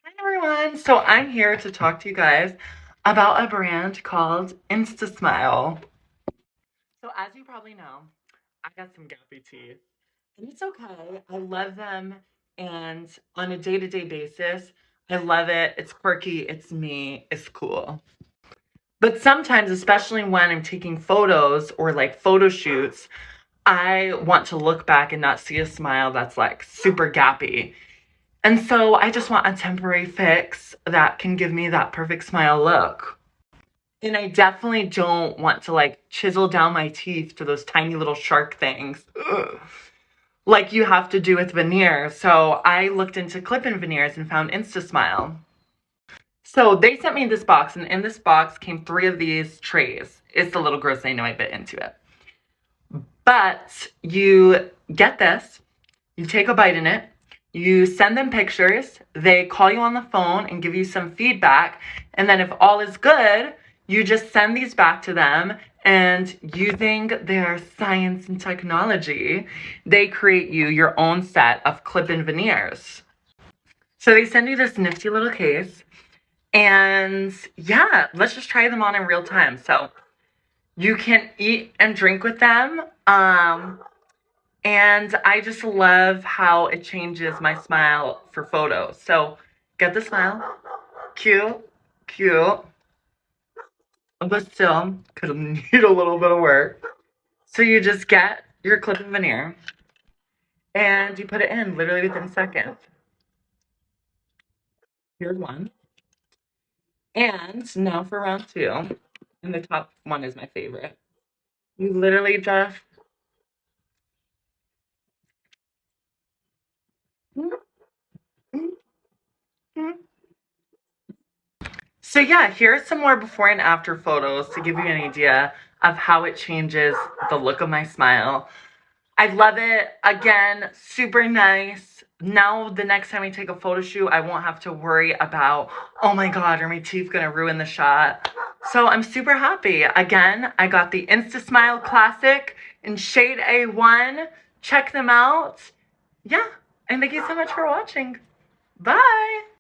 Hi everyone. So I'm here to talk to you guys about a brand called instasmile. So as you probably know, I got some gappy teeth. And it's okay. I love them, and on a day-to-day basis, I love it. It's quirky, it's me, it's cool. But sometimes, especially when I'm taking photos or like photo shoots, I want to look back and not see a smile that's like super gappy. And so I just want a temporary fix that can give me that perfect smile look. And I definitely don't want to like chisel down my teeth to those tiny little shark things. Ugh. Like you have to do with veneers. So I looked into Clip On Veneers and found instasmile. So they sent me this box, and in this box came 3 of these trays. It's a little gross, I know, I bit into it. But you get this, you take a bite in it, you send them pictures, they call you on the phone and give you some feedback, and then if all is good, you just send these back to them, and using their science and technology, they create you your own set of clip-in veneers. So they send you this nifty little case, and yeah, let's just try them on in real time. So you can eat and drink with them. And I just love how it changes my smile for photos. So get the smile. Cute, cute. But still, could need a little bit of work. So you just get your clip and veneer and you put it in literally within seconds. Here's one. And now for round 2. And the top one is my favorite. You literally just So yeah, here's some more before and after photos to give you an idea of how it changes the look of my smile. I love it. Again, super nice. Now the next time I take a photo shoot, I won't have to worry about, oh my God, are my teeth gonna ruin the shot? So I'm super happy. Again, I got the instasmile Classic in shade A1. Check them out. Yeah, and thank you so much for watching. Bye.